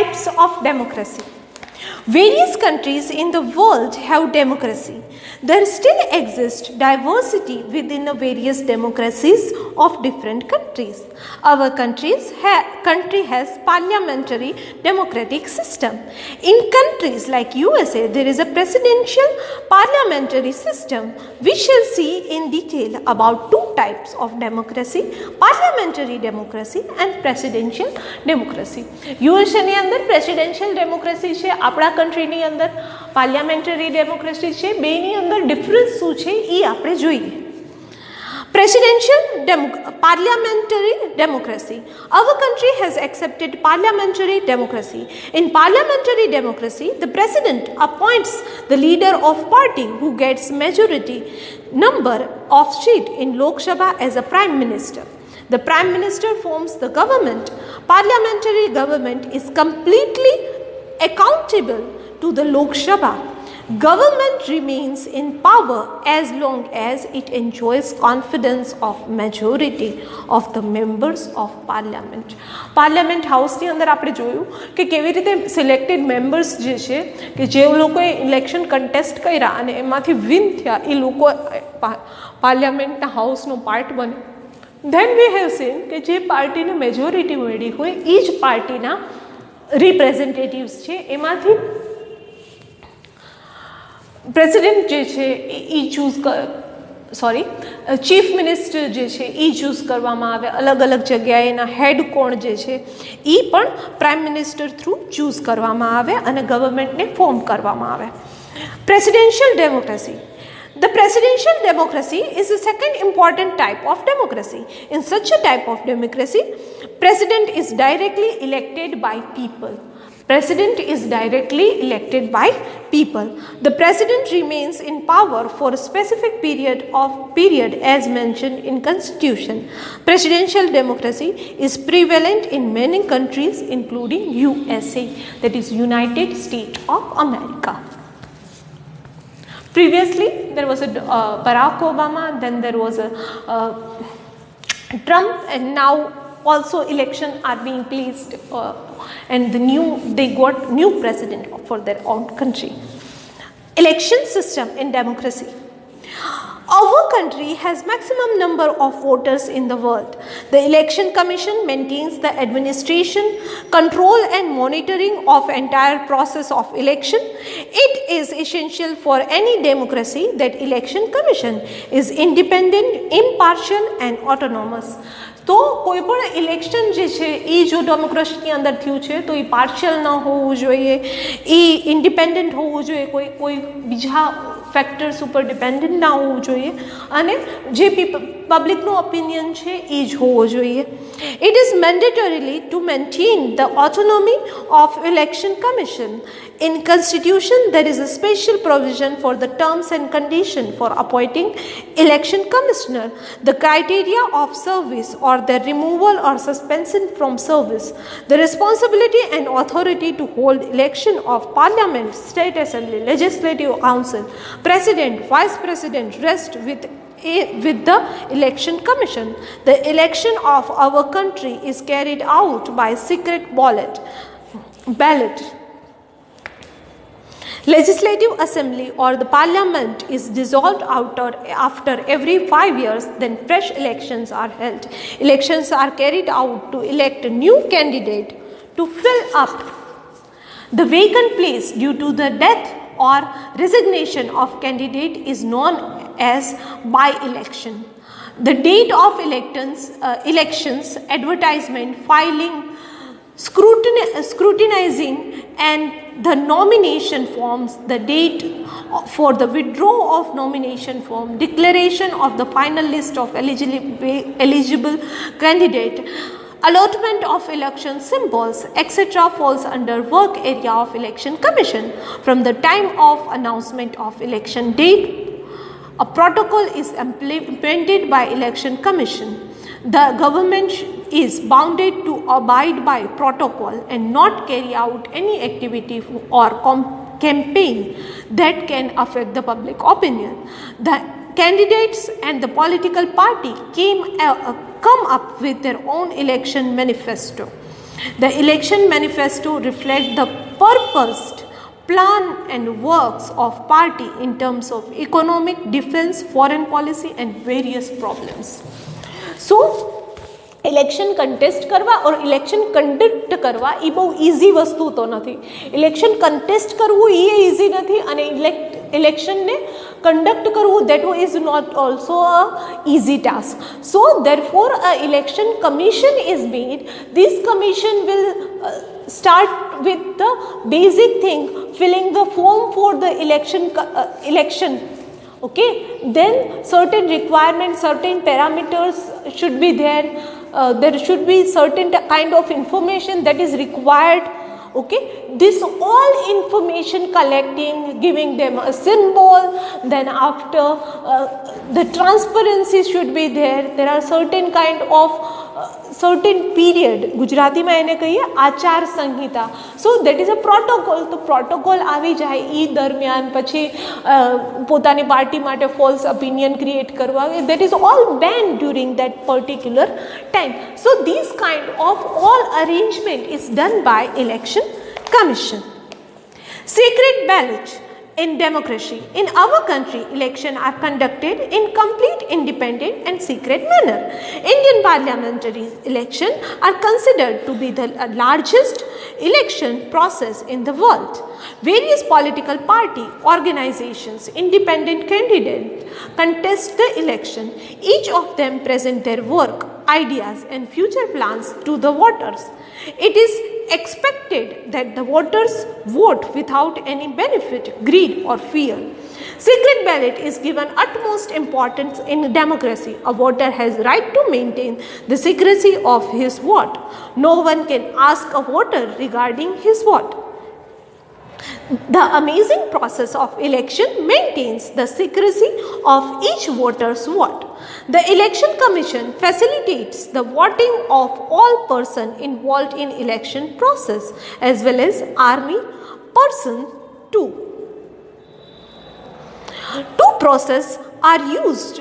Types of democracy. Various countries in the world have democracy. There still exists diversity within the various democracies of different countries. Our country has parliamentary democratic system. In countries like USA, there is a presidential parliamentary system. We shall see in detail about two types of democracy, parliamentary democracy and presidential democracy. USA ની અંદર presidential democracy છે, આપણા કંટ્રીની અંદર પાર્લિયામેન્ટરી democracy છે. બેની અંદર difference શું છે એ આપણે જોઈએ. Parliamentary democracy. Our country has accepted parliamentary democracy. In parliamentary democracy, the president appoints the leader of party who gets majority number of seats in Lok Sabha as a prime minister. The prime minister forms the government. Parliamentary government is completely accountable to the Lok Sabha. Government remains in power as long as it enjoys confidence of majority of the members of parliament. Parliament house ની અંદર આપણે જોયું કે કેવી રીતે selected members જે છે કે જે લોકોએ ઇલેક્શન કન્ટેસ્ટ કર્યા અને એમાંથી વિન થયા એ લોકો પાર્લિયામેન્ટના હાઉસનો પાર્ટ બને. ધેન વી હેવ સીન કે જે પાર્ટીને મેજોરિટી મળી હોય એ જ પાર્ટીના રિપ્રેઝેન્ટેટિવ્સ છે એમાંથી પ્રેસિડેન્ટ જે છે એ ચૂઝ ચીફ મિનિસ્ટર જે છે એ ચૂઝ કરવામાં આવે. અલગ અલગ જગ્યાએ એના હેડ કોણ જે છે એ પણ પ્રાઇમ મિનિસ્ટર થ્રુ ચૂઝ કરવામાં આવે અને ગવર્મેન્ટને ફોર્મ કરવામાં આવે. Presidential democracy. The presidential democracy is the second important type of democracy. In such a type of democracy, president is directly elected by people. President is directly elected by people. The president remains in power for a specific period as mentioned in constitution. Presidential democracy is prevalent in many countries including USA, that is United States of America. Previously there was a Barack Obama, then there was a Trump, and now also election are being placed and they got new president for their own country. Election system in democracy. Our country has maximum number of voters in the world. The election commission maintains the administration, control and monitoring of entire process of election. It is essential for any democracy that election commission is independent, impartial and autonomous. તો કોઈ પણ election જે છે એ જો ડેમોક્રેસીની અંદર થયું છે તો એ પાર્શિયલ ન હોવું જોઈએ, એ ઇન્ડિપેન્ડન્ટ હોવું જોઈએ, કોઈ બીજા ફેક્ટર્સ ઉપર ડિપેન્ડન્ટ ના હોવું જોઈએ અને જે પબ્લિકનો ઓપિનિયન છે એ જ હોવો જોઈએ. It is mandatorily to maintain the autonomy of election commission. In constitution there is a special provision for the terms and condition for appointing election commissioner, the criteria of service or their removal or suspension from service, the responsibility and authority to hold election of parliament, state assembly, legislative council, president, vice president rest with the election commission. The election of our country is carried out by secret ballot. Legislative assembly or the parliament is dissolved after every 5 years, then fresh elections are held. Elections are carried out to elect a new candidate to fill up the vacant place due to the death or resignation of candidate is known as by-election. The date of elections, advertisement, filing, scrutinizing and the nomination forms, the date for the withdrawal of nomination form, declaration of the final list of eligible candidate, allotment of election symbols, etc. falls under work area of election commission. From the time of announcement of election date, a protocol is implemented by election commission. The government is bounded to abide by protocol and not carry out any activity or campaign that can affect the public opinion. The candidates and the political party come up with their own election manifesto. The election manifesto reflects the purposed plan and works of party in terms of economic, defense, foreign policy and various problems. So election contest કરવા ઓર election conduct કરવા એ બહુ easy વસ્તુ તો નથી. Election contest કરવું એ easy નથી અને ઇલેક્શનને કન્ડક્ટ કરવું that is not also a easy task. So therefore a election commission is made. This commission will start with the basic thing, filling the form for the election. Okay, then certain requirements, certain parameters should be there. There should be certain kind of information that is required. Okay, this all information collecting, giving them a symbol, then after the transparency should be there. There are certain kind of certain period, Gujarati માં એને કહીએ આચાર સંહિતા. So that is a protocol. તો protocol આવી જાય એ દરમિયાન પછી પોતાની પાર્ટી માટે ફોલ્સ ઓપિનિયન ક્રિએટ કરવા, that is all ban during that particular time. So this kind of all arrangement is done by election commission. Secret ballot in democracy. In our country, elections are conducted in complete independent and secret manner. Indian parliamentary elections are considered to be the largest election process in the world. Various political party, organizations, independent candidates contest the election. Each of them present their work, ideas and future plans to the voters. It is expected that the voters vote without any benefit, greed or fear. Secret ballot is given utmost importance in democracy. A voter has right to maintain the secrecy of his vote. No one can ask a voter regarding his vote. The amazing process of election maintains the secrecy of each voter's vote. The Election Commission facilitates the voting of all persons involved in election process as well as army persons too. Two processes are used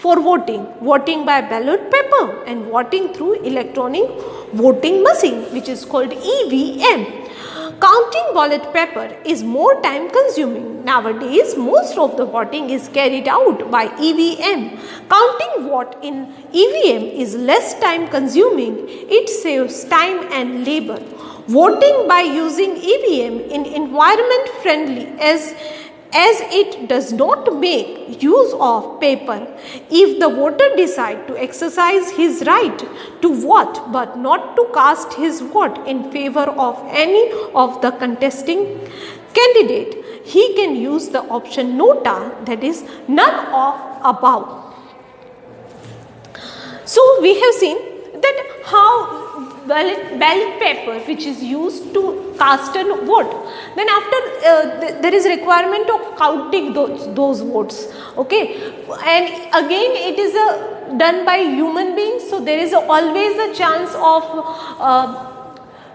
for voting: voting by ballot paper and voting through electronic voting machine, which is called EVM. Counting ballot paper is more time consuming. Nowadays, most of the voting is carried out by EVM. Counting vote in EVM is less time consuming. It saves time and labor. Voting by using EVM is environment friendly as it does not make use of paper. If the voter decides to exercise his right to vote but not to cast his vote in favor of any of the contesting candidate, he can use the option nota, that is none of above. So we have seen that how ballot paper which is used to cast a vote, then after there is requirement of counting those votes. Okay, and again it is done by human beings, so there is always a chance of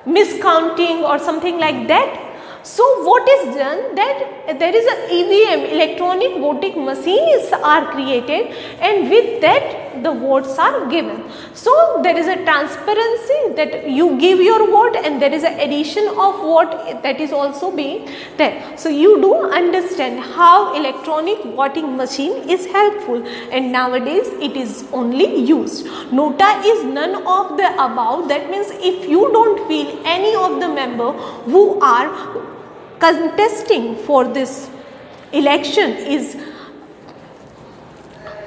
miscounting or something like that. So what is done, that there is a EVM, electronic voting machines are created, and with that the votes are given. So there is a transparency that you give your vote and there is an addition of vote that is also being there. So you do understand how electronic voting machine is helpful, and nowadays it is only used. Nota is none of the above. That means if you don't feel any of the member who are contesting for this election is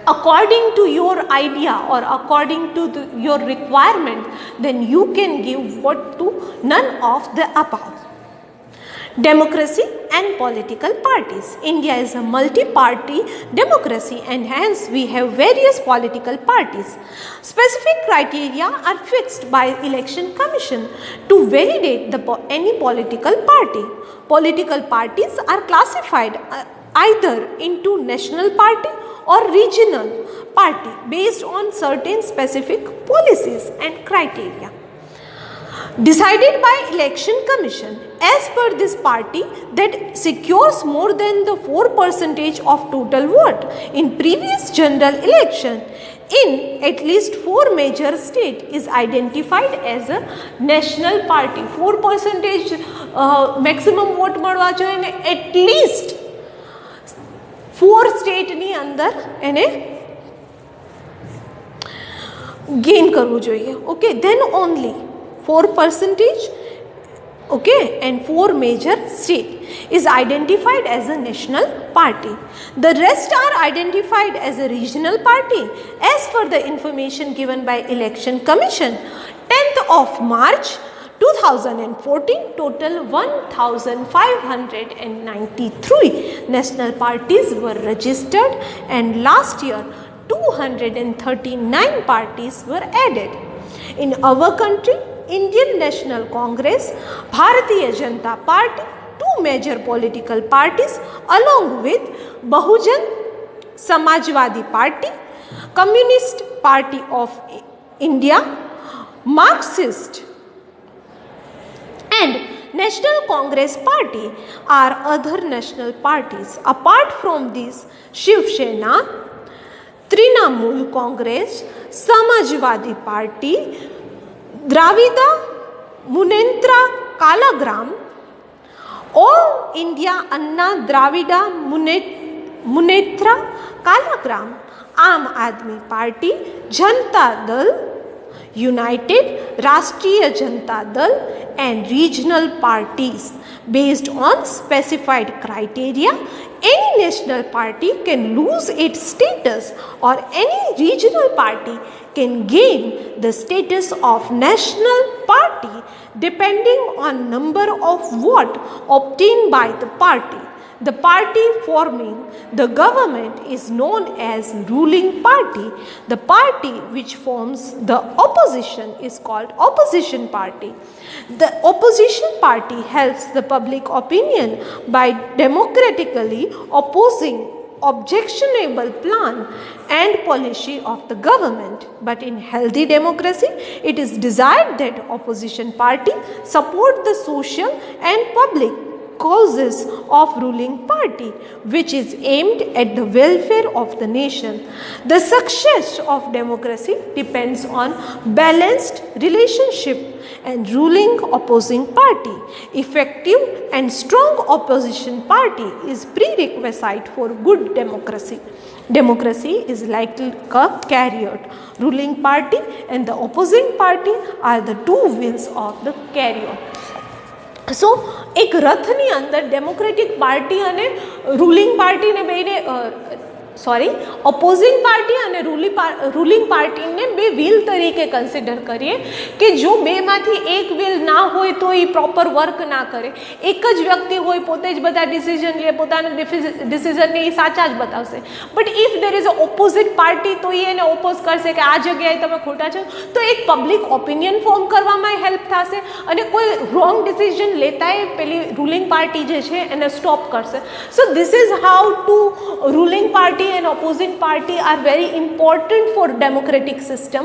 according to your idea or according to your requirement, then you can give vote to none of the above. Democracy and political parties. India is a multi-party democracy and hence we have various political parties. Specific criteria are fixed by Election Commission to validate any political party. Political parties are classified either into national party or regional party based on certain specific policies and criteria. decided by election commission. As per this party that secures more than the 4% of total vote in previous general election in at least 4 major state is identified as a national party. 4% maximum vote મળવા જોઈએ ને at least 4 state ની અંદર એને gain કરવું જોઈએ. Okay, then only 4%, okay, and 4 major state is identified as a national party. The rest are identified as a regional party as per the information given by election commission. 10th of March 2014, total 1593 national parties were registered, and last year 239 parties were added. In our country, Indian National Congress, Bharatiya Janata Party, 2 major political parties along with Bahujan Samajwadi Party, Communist Party of India, Marxist and National Congress Party are other national parties. Apart from these, Shiv Sena, Trinamool Congress, Samajwadi Party, Dravida Munnetra Kalagram, All India Anna Dravida Munnetra Kalagram, Aam Aadmi Party, Janata Dal, United Rashtriya Janata Dal and regional parties. Based on specified criteria, any national party can lose its status or any regional party can gain the status of national party depending on number of votes obtained by the party. The party forming the government is known as ruling party. The party which forms the opposition is called opposition party. The opposition party helps the public opinion by democratically opposing objectionable plan and policy of the government. But in healthy democracy, it is desired that opposition party support the social and public causes of ruling party, which is aimed at the welfare of the nation. The success of democracy depends on balanced relationship and ruling opposing party. Effective and strong opposition party is prerequisite for good democracy. Democracy is like a chariot. Ruling party and the opposing party are the 2 wheels of the chariot. સો એક રથની અંદર democratic party અને ruling પાર્ટીને બેને ઓપોઝિંગ party અને ruling પાર્ટીને 2 wheel તરીકે consider કરીએ કે જો બેમાંથી એક વ્હીલ ના હોય તો એ પ્રોપર વર્ક ના કરે. એક જ વ્યક્તિ હોય, પોતે જ બધા ડિસિઝન લે, પોતાના ડિસિઝનને એ સાચા જ બતાવશે. But if there is a opposite party તો એ એને ઓપોઝ કરશે કે આ જગ્યાએ તમે ખોટા છો. તો એક પબ્લિક ઓપિનિયન ફોર્મ કરવામાં હેલ્પ થશે અને કોઈ રોંગ ડિસિઝન લેતાય પેલી રૂલિંગ પાર્ટી જે છે એને સ્ટોપ કરશે. So this is how to ruling party and opposing party are very important for democratic system.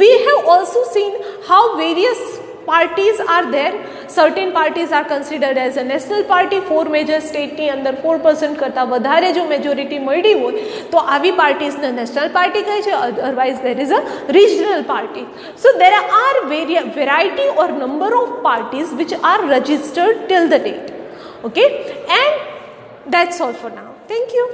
We have also seen how various parties are there. Certain parties are considered as a national party. 4 major state ની અંદર 4% કરતા વધારે જો majority મળી હોય તો આવી પાર્ટીઝને national party કહે છે. Otherwise there is a regional party. So there are variety or number of parties which are registered till the date. Okay, and that's all for now. Thank you.